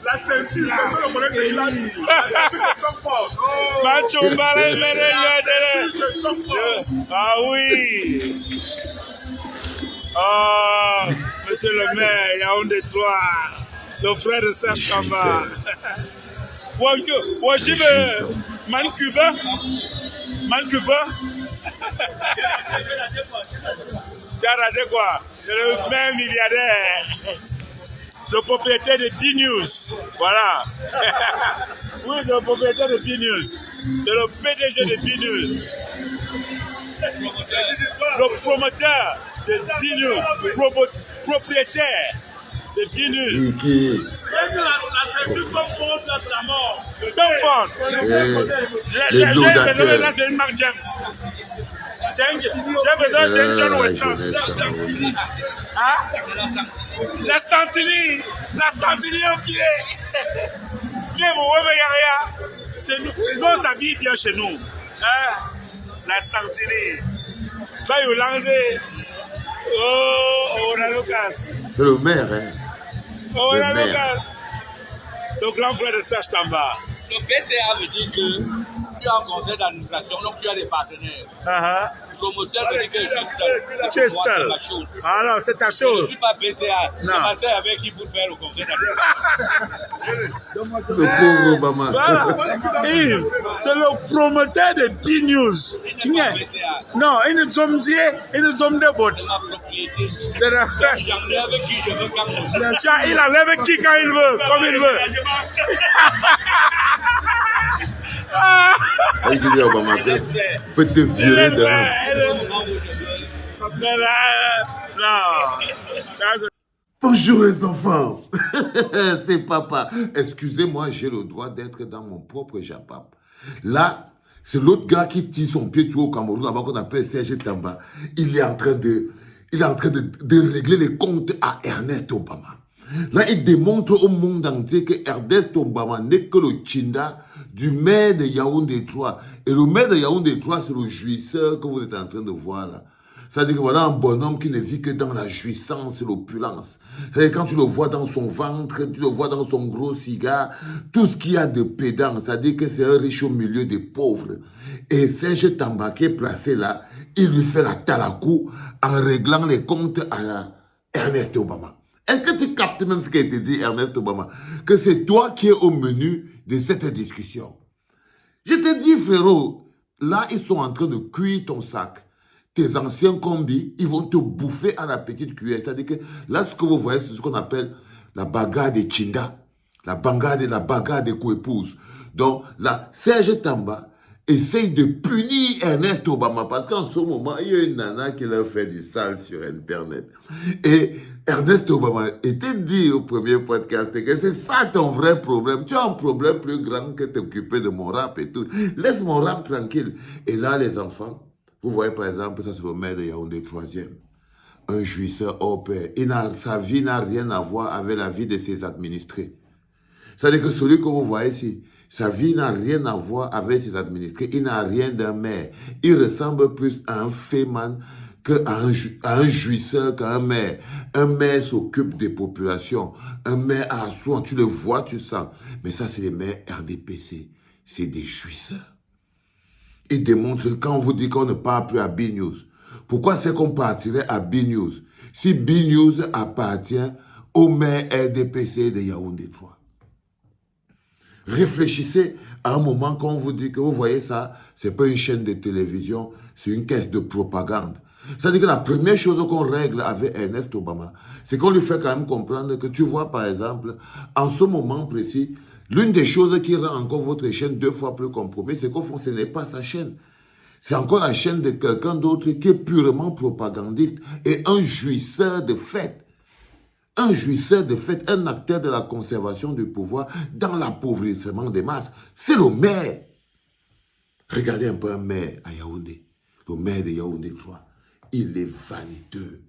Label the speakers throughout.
Speaker 1: La ceinture, personne ne connaît ce qu'il a dit. La ceinture, c'est Tom Ford.
Speaker 2: Machumbara Merengue.
Speaker 1: C'est Tom Ford.
Speaker 2: Ah oui. Oh, monsieur le maire, Yaoundé 3, le frère de Serge Kamba. Bonjour, Man Cuba. Tu as raté quoi? C'est le maire milliardaire, le propriétaire de B-News. Voilà. Oui, le propriétaire de B-News. C'est le PDG de B-News. Le promoteur de B-News. Propriétaire de B-News. J'ai besoin c'est une marque James. J'ai besoin, c'est une John Weston. La Santini au pied. Bien, mon c'est nous. Nous, on s'habille bien chez nous. La Santini. Va Yolande. Oh, on a l'occasion.
Speaker 3: C'est le maire, hein.
Speaker 2: Oh, on a l'occasion. Le grand frère de Serge Kamba.
Speaker 4: Le PCA veut dire que tu as un conseil d'administration, donc tu as des partenaires. Le promoteur veut dire que je suis seul.
Speaker 2: Tu es seul. Ah non, c'est ta chose.
Speaker 4: Je ne suis pas PCA.
Speaker 2: Non.
Speaker 4: C'est ma soeur avec qui pour faire le conseil d'administration.
Speaker 3: Le pauvre Obama.
Speaker 2: Voilà. Yves, c'est le promoteur de B-News.
Speaker 4: Il n'est pas PCA.
Speaker 2: Non, il ne sommes de bottes.
Speaker 4: C'est ma propriété.
Speaker 2: C'est
Speaker 4: J'en ai avec qui je veux quand même.
Speaker 2: il enlève qui quand il veut, comme il veut.
Speaker 3: Il dit Obama, peut te violer dedans. Bonjour les enfants, c'est papa. Excusez-moi, j'ai le droit d'être dans mon propre japap. Là, c'est l'autre gars qui tire son pied tout au Cameroun, là-bas qu'on appelle Serge Tamba. Il est en train de régler les comptes à Ernest Obama. Là, il démontre au monde entier que Ernest Obama n'est que le Tchinda du maire de Yaoundé 3. Et le maire de Yaoundé 3, c'est le jouisseur que vous êtes en train de voir là. C'est-à-dire que voilà un bonhomme qui ne vit que dans la jouissance et l'opulence. C'est-à-dire quand tu le vois dans son ventre, tu le vois dans son gros cigare, tout ce qu'il y a de pédant, c'est-à-dire que c'est un riche au milieu des pauvres. Et Serge Tamba qui est placé là, il lui fait la talakou en réglant les comptes à Ernest Obama. Est-ce que tu captes même ce qu'a été dit Ernest Obama? Que c'est toi qui es au menu de cette discussion. Je te dis frérot, là ils sont en train de cuire ton sac. Tes anciens combis, ils vont te bouffer à la petite cuillère. C'est-à-dire que là, ce que vous voyez, c'est ce qu'on appelle la bagarre des Tchinda. La bagarre des co-épouses. Donc, là, Serge Tamba essaye de punir Ernest Obama parce qu'en ce moment, il y a une nana qui leur fait du sale sur Internet. Et Ernest Obama était dit au premier podcast que c'est ça ton vrai problème. Tu as un problème plus grand que t'occuper de mon rap et tout. Laisse mon rap tranquille. Et là, les enfants, vous voyez par exemple, ça c'est le maire de Yaoundé 3e. Un jouisseur hors pair. Sa vie n'a rien à voir avec la vie de ses administrés. C'est-à-dire que celui que vous voyez ici, sa vie n'a rien à voir avec ses administrés. Il n'a rien d'un maire. Il ressemble plus à un féman qu'à un jouisseur, qu'à un maire. Un maire s'occupe des populations. Un maire a soin. Tu le vois, tu sens. Mais ça, c'est les maires RDPC. C'est des jouisseurs. Il démontre que quand on vous dit qu'on ne parle plus à B-News, pourquoi c'est qu'on partirait à B-News si B-News appartient au maire RDPC de Yaoundé 3? Réfléchissez à un moment quand on vous dit que vous voyez ça, c'est pas une chaîne de télévision, c'est une caisse de propagande. C'est-à-dire que la première chose qu'on règle avec Ernest Obama, c'est qu'on lui fait quand même comprendre que tu vois par exemple, en ce moment précis, l'une des choses qui rend encore votre chaîne 2 fois plus compromise, c'est qu'au fond, ce n'est pas sa chaîne. C'est encore la chaîne de quelqu'un d'autre qui est purement propagandiste et un jouisseur de fait. Un jouisseur de fait, un acteur de la conservation du pouvoir dans l'appauvrissement des masses. C'est le maire. Regardez un peu un maire à Yaoundé. Le maire de Yaoundé 3. Il est vaniteux.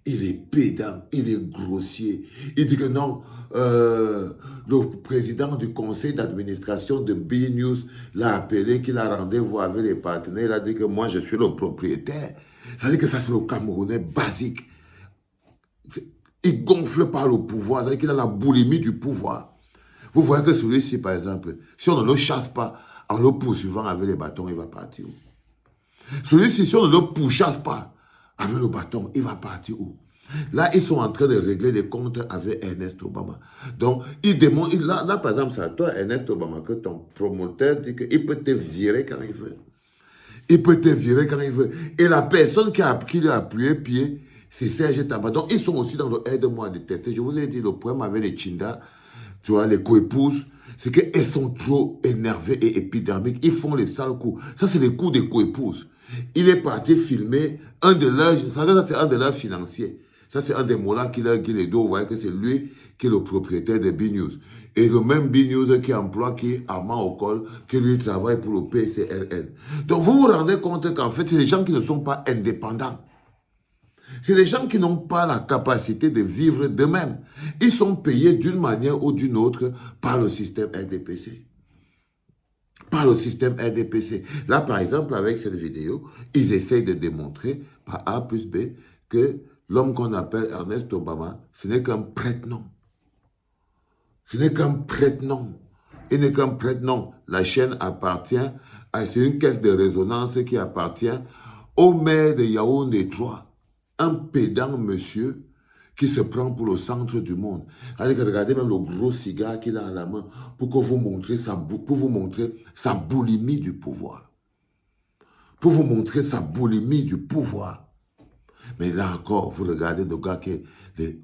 Speaker 3: Il est pédant, il est grossier. Il dit que non, le président du conseil d'administration de B-News l'a appelé, qu'il a rendez-vous avec les partenaires. Il a dit que moi, je suis le propriétaire. Ça veut dire que ça, c'est le Camerounais basique. Il gonfle par le pouvoir, c'est-à-dire qu'il a la boulimie du pouvoir. Vous voyez que celui-ci, par exemple, si on ne le chasse pas en le poursuivant avec les bâtons, il va partir où? Celui-ci, si on ne le pourchasse pas avec le bâton, il va partir où? Là, ils sont en train de régler des comptes avec Ernest Obama. Donc, ils demandent, là, par exemple, c'est à toi, Ernest Obama, que ton promoteur dit qu'il peut te virer quand il veut. Il peut te virer quand il veut. Et la personne qui lui a appuyé pied, c'est Serge Tamba. Donc, ils sont aussi dans le aide-moi à détester. Je vous ai dit, le problème avec les Chinda, tu vois, les coépouses, c'est qu'elles sont trop énervées et épidermiques. Ils font les sales coups. Ça, c'est les coups des coépouses. Il est parti filmer un de leurs, ça c'est un de leurs financiers. Ça, c'est un des mots-là qui les dos. Vous voyez que c'est lui qui est le propriétaire de B-News. Et le même B-News qui emploie, qui est Armand Ocol, qui lui travaille pour le PCRN. Donc, vous vous rendez compte qu'en fait, c'est des gens qui ne sont pas indépendants. C'est des gens qui n'ont pas la capacité de vivre d'eux-mêmes. Ils sont payés d'une manière ou d'une autre par le système RDPC. Par le système RDPC. Là, par exemple, avec cette vidéo, ils essayent de démontrer par A plus B que l'homme qu'on appelle Ernest Obama, ce n'est qu'un prête-nom. Ce n'est qu'un prête-nom. Il n'est qu'un prête-nom. La chaîne appartient à... C'est une caisse de résonance qui appartient au maire de Yaoundé 3. Un pédant monsieur qui se prend pour le centre du monde. Regardez même le gros cigare qu'il a à la main pour vous montrer sa boulimie du pouvoir. Pour vous montrer sa boulimie du pouvoir. Mais là encore, vous regardez le gars qui...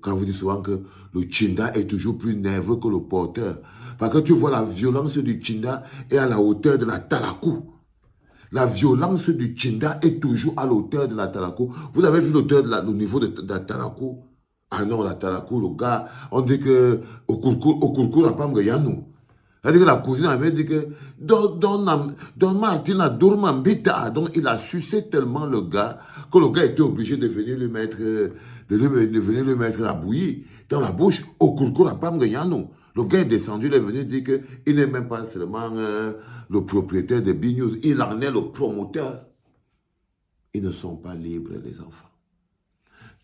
Speaker 3: Quand vous dites souvent que le Chinda est toujours plus nerveux que le porteur. Parce que tu vois la violence du Chinda est à la hauteur de la Talakou. La violence du Chinda est toujours à l'auteur de la Talakou. Vous avez vu le niveau de la Talakou? Ah non, la Talakou, le gars, on dit que au Kourkour, n'a pas Mreyanou. C'est-à-dire que la cousine avait dit que Don Martina Dourmambita, donc il a sucé tellement le gars que le gars était obligé de venir lui mettre, la bouillie dans la bouche au Kourkour n'a pas Mreyanou. Le gars est descendu, il est venu dire qu'il n'est même pas seulement le propriétaire de B-News, il en est le promoteur. Ils ne sont pas libres, les enfants.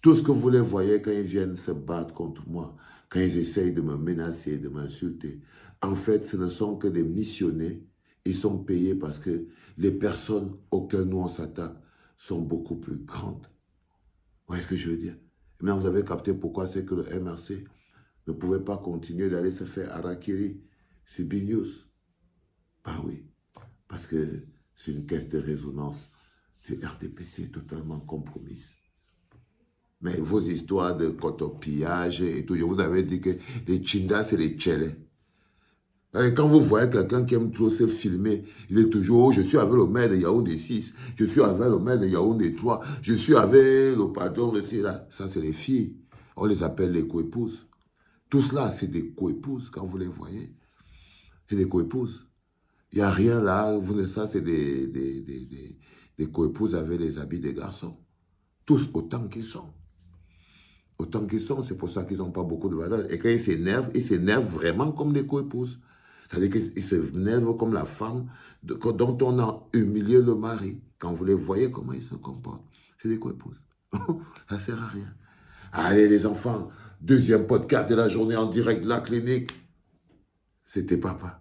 Speaker 3: Tout ce que vous les voyez quand ils viennent se battre contre moi, quand ils essayent de me menacer, de m'insulter, en fait, ce ne sont que des missionnés. Ils sont payés parce que les personnes auxquelles nous on s'attaque sont beaucoup plus grandes. Vous voyez ce que je veux dire? Mais vous avez capté pourquoi c'est que le MRC ne pouvait pas continuer d'aller se faire harakiri sur B-News. Bah oui, parce que c'est une caisse de résonance du RDPC totalement compromise. Mais vos histoires de cotopillage et tout, je vous avais dit que les Chindas, c'est les Tchélés. Quand vous voyez quelqu'un qui aime trop se filmer, il est toujours, oh, je suis avec le maire de Yaoundé 6, je suis avec le maire de Yaoundé 3, je suis avec le patron de là. Ça, c'est les filles. On les appelle les coépouses. Tout cela, c'est des coépouses, quand vous les voyez. C'est des coépouses. Il n'y a rien là, ça, c'est des coépouses avec les habits des garçons. Tous autant qu'ils sont. Autant qu'ils sont, c'est pour ça qu'ils n'ont pas beaucoup de valeur. Et quand ils s'énervent vraiment comme des coépouses. C'est-à-dire qu'ils s'énervent comme la femme dont on a humilié le mari. Quand vous les voyez, comment ils se comportent. C'est des coépouses. Ça ne sert à rien. Allez les enfants, deuxième podcast de la journée en direct de la clinique. C'était papa.